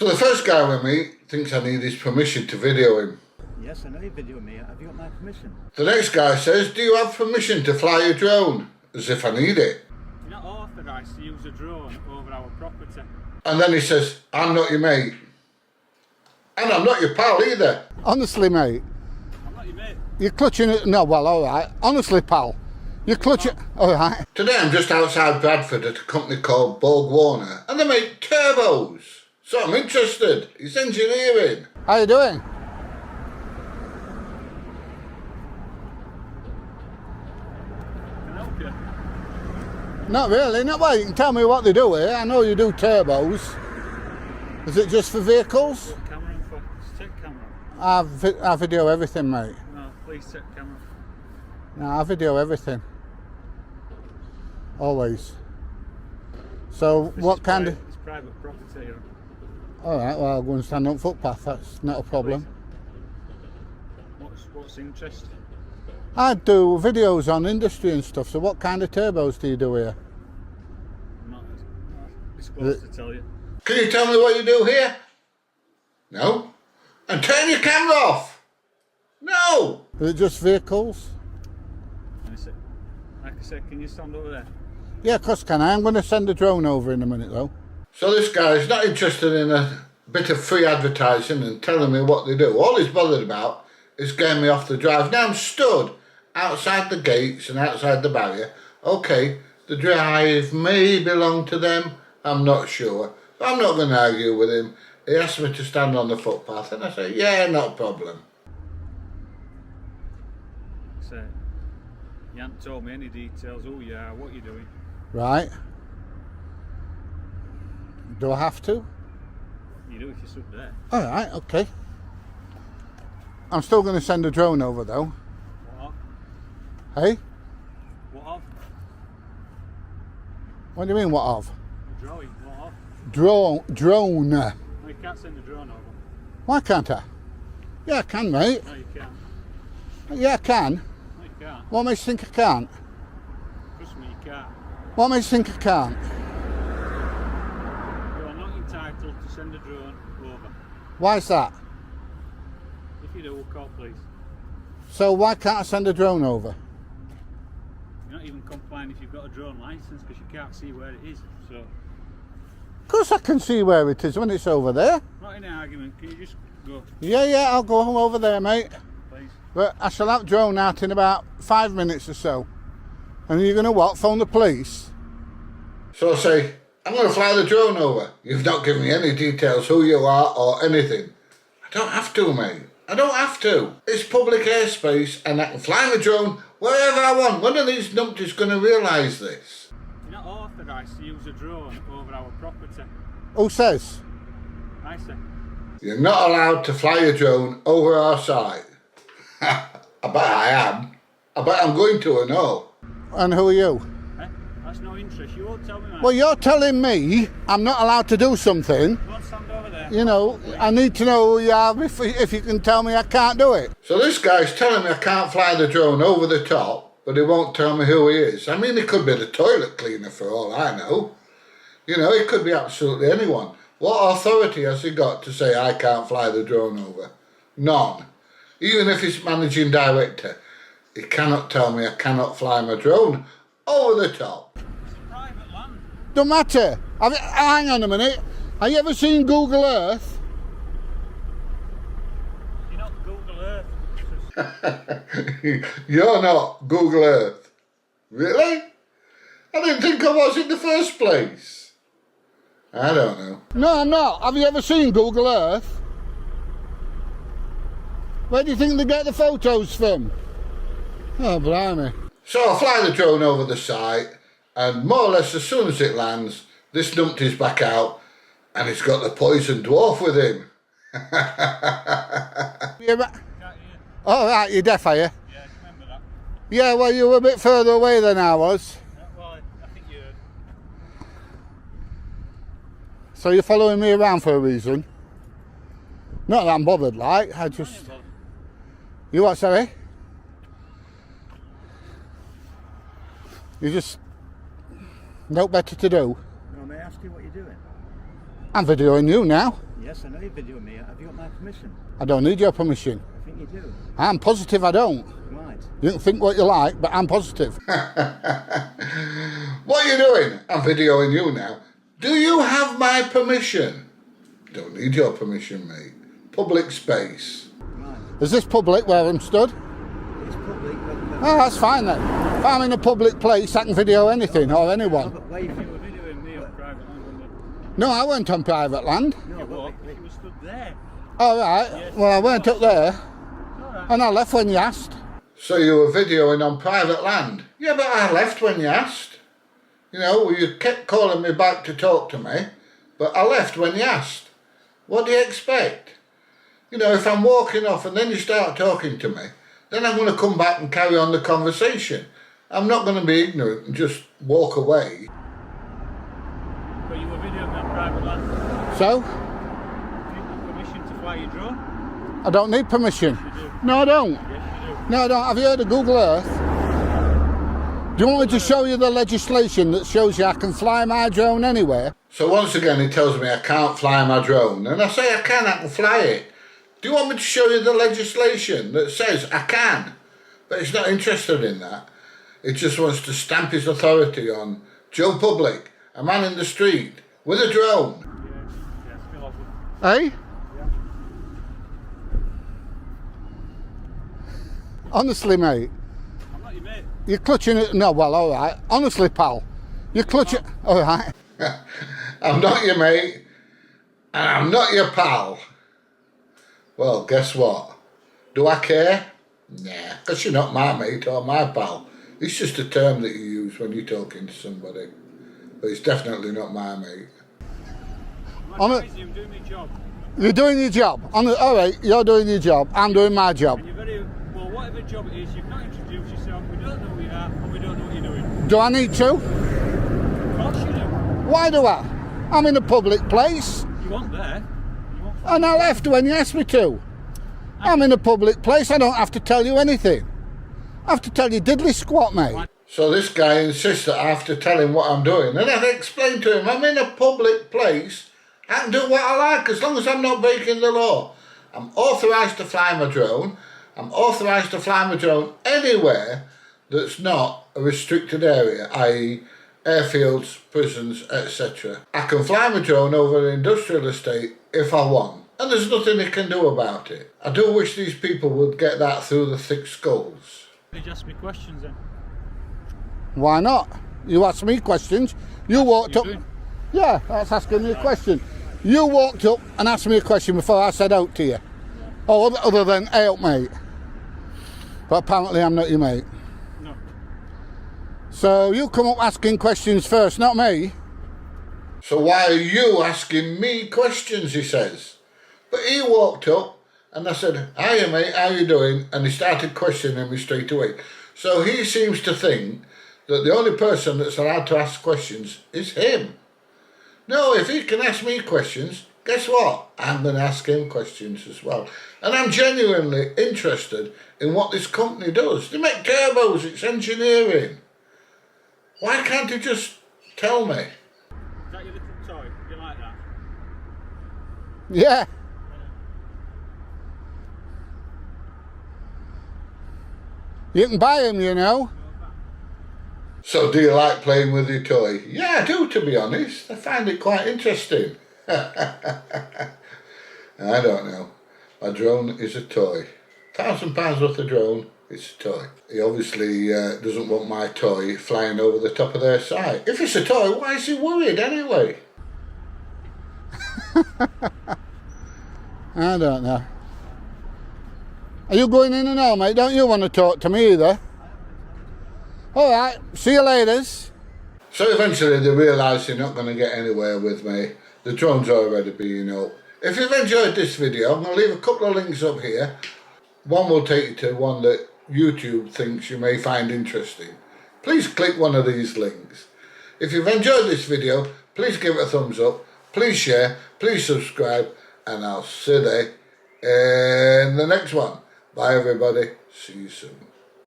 So the first guy with me thinks I need his permission to video him. Yes, I know you video me. Have you got my permission? The next guy says, do you have permission to fly a drone? As if I need it. You're not authorised to use a drone over our property. And then he says, I'm not your mate. And I'm not your pal either. Honestly, mate. I'm not your mate. You're clutching it. No, well, all right. Honestly, pal. You're clutching. All right. Today I'm just outside Bradford at a company called Borg Warner. And they make turbos. So I'm interested. It's engineering. How you doing? Can I help you? Not really. Not well. You can tell me what they do here. I know you do turbos. Is it just for vehicles? What camera in for? Just take camera. I video everything, mate. No, please take camera. No, I video everything. Always. So This what is kind of... It's private property here. Alright, well, I'll go and stand on footpath. That's not a problem. What's interest? I do videos on industry and stuff. So what kind of turbos do you do here? I'm not disposed to tell you. Can you tell me what you do here? No. And turn your camera off. No. Is it just vehicles? Like I said, can you stand over there? Yeah, of course can I. I'm going to send a drone over in a minute though. So this guy's not interested in a bit of free advertising and telling me what they do. All he's bothered about is getting me off the drive. Now I'm stood outside the gates and outside the barrier. Okay, the drive may belong to them. I'm not sure. But I'm not going to argue with him. He asked me to stand on the footpath and I say, yeah, not a problem. So, you haven't told me any details, who you are, what you're doing. Right. Do I have to? You do if you're stood there. Alright, okay. I'm still going to send a drone over though. What of? Hey? What of? What do you mean, what of? A drawing, what of? Drone. No, you can't send a drone over. Why can't I? Yeah, I can, mate. No, you can't. Yeah, I can. No, you can't. What makes you think I can't? Trust me, you can't. What makes you think I can't? You are not entitled to send a drone over. Why is that? If you do, we'll call police. So why can't I send a drone over? You're not even complying if you've got a drone licence because you can't see where it is. So, Of course I can see where it is when it's over there. not in an argument, can you just go, Yeah, I'll go home over there, mate. please? But I shall have drone out in about 5 minutes or so. And you're going to what? Phone the police? So I say, I'm going to fly the drone over. You've not given me any details who you are or anything. I don't have to, mate. I don't have to. It's public airspace and I can fly my drone wherever I want. When are these numpties going to realise this? You're not authorised to use a drone over our property. Who says? I say. You're not allowed to fly a drone over our site. I bet I am. I bet I'm going to, I know. And who are you? Eh? That's no interest. You won't tell me, man. Well, you're telling me I'm not allowed to do something. Go and stand over there. You know, I need to know who you are if you can tell me I can't do it. So this guy's telling me I can't fly the drone over the top, but he won't tell me who he is. I mean, he could be the toilet cleaner for all I know. You know, it could be absolutely anyone. What authority has he got to say I can't fly the drone over? None. Even if he's managing director, he cannot tell me I cannot fly my drone over the top. It's private land. Don't matter. Hang on a minute. Have you ever seen Google Earth? You're not Google Earth. You're not Google Earth. Really? I didn't think I was in the first place. I don't know. No, I'm not. Have you ever seen Google Earth? Where do you think they get the photos from? Oh, blimey. So I fly the drone over the site, and more or less as soon as it lands, this numpty's back out, and he's got the poison dwarf with him. Oh, right, you're deaf, are you? Yeah, remember that. Yeah, well, you were a bit further away than I was. Well, I think you heard. So you're following me around for a reason? Not that I'm bothered, like, I just... You what, sorry? You just... No better to do? No, may I ask you what you're doing? I'm videoing you now. Yes, I know you're videoing me. Have you got my permission? I don't need your permission. I think you do. I'm positive I don't. Right. You can think what you like, but I'm positive. What are you doing? I'm videoing you now. Do you have my permission? Don't need your permission, mate. Public space. Right. Is this public where I'm stood? It's public, but... Oh, that's fine then. If I'm in a public place, I can video anything or anyone. but wait, You were videoing me on private land, weren't you? No, I went on private land. no, You but were, but you were stood there. All right. Yes. Well, I went up there Alright. and I left when you asked. So you were videoing on private land? Yeah, but I left when you asked. You know, you kept calling me back to talk to me, but I left when you asked. What do you expect? You know, if I'm walking off and then you start talking to me, then I'm going to come back and carry on the conversation. I'm not going to be ignorant and just walk away. But you were videoing me on private land. So, You didn't have permission to fly your drone? I don't need permission. You do. No, I don't. Yes, you do. No, I don't. Have you heard of Google Earth? Do you want me to show you the legislation that shows you I can fly my drone anywhere? So once again he tells me I can't fly my drone, and I say I can fly it. Do you want me to show you the legislation that says I can? But he's not interested in that. He just wants to stamp his authority on Joe Public, a man in the street, with a drone. Yeah, spill off it. Eh? Honestly, mate, I'm not your mate. you're clutching it. No, well, all right. Honestly, pal, you're clutching. All right. I'm not your mate, and I'm not your pal. Well, guess what? Do I care? Nah, because you're not my mate or my pal. It's just a term that you use when you're talking to somebody. But it's definitely not my mate. I'm On not it. crazy, I'm doing my job. You're doing your job. All right, you're doing your job. I'm doing my job. And you're very, well, whatever job it is, you've not introduced yourself, we don't know who you are, and we don't know what you're doing. Do I need to? Of course you do. Why do I? I'm in a public place, You weren't there. You weren't and I left when you asked me to. I'm in a public place. I don't have to tell you anything. I have to tell you diddly squat, mate. So this guy insists that I have to tell him what I'm doing. And I've explained to him, I'm in a public place. I can do what I like as long as I'm not breaking the law. I'm authorised to fly my drone. I'm authorised to fly my drone anywhere that's not a restricted area, i.e. airfields, prisons, etc. I can fly my drone over an industrial estate if I want. And there's nothing they can do about it. I do wish these people would get that through the thick skulls. Did you ask me questions then? Why not? You asked me questions. You walked You up. doing? Yeah, that's asking me a question. You walked up and asked me a question before I said out to you. Oh, other than, hey up, mate. But apparently I'm not your mate. No. So you come up asking questions first, not me. So why are you asking me questions, he says. But he walked up and I said, hiya mate, how you doing? And he started questioning me straight away. So he seems to think that the only person that's allowed to ask questions is him. No, if he can ask me questions, guess what? I'm going to ask him questions as well. And I'm genuinely interested in what this company does. They make turbos, it's engineering. Why can't he just tell me? Is that your little toy? You like that? Yeah. You can buy them, you know. So do you like playing with your toy? Yeah, I do, to be honest. I find it quite interesting. I don't know. My drone is a toy. £1,000 worth of drone, it's a toy. He obviously doesn't want my toy flying over the top of their site. If it's a toy, why is he worried anyway? I don't know. Are you going in and out, mate? Don't you want to talk to me either? All right, see you later. So eventually they realise they're not going to get anywhere with me. The drone's already being up. If you've enjoyed this video, I'm going to leave a couple of links up here. One will take you to one that YouTube thinks you may find interesting. Please click one of these links. If you've enjoyed this video, please give it a thumbs up, please share, please subscribe, and I'll see you in the next one. Bye everybody, see you soon.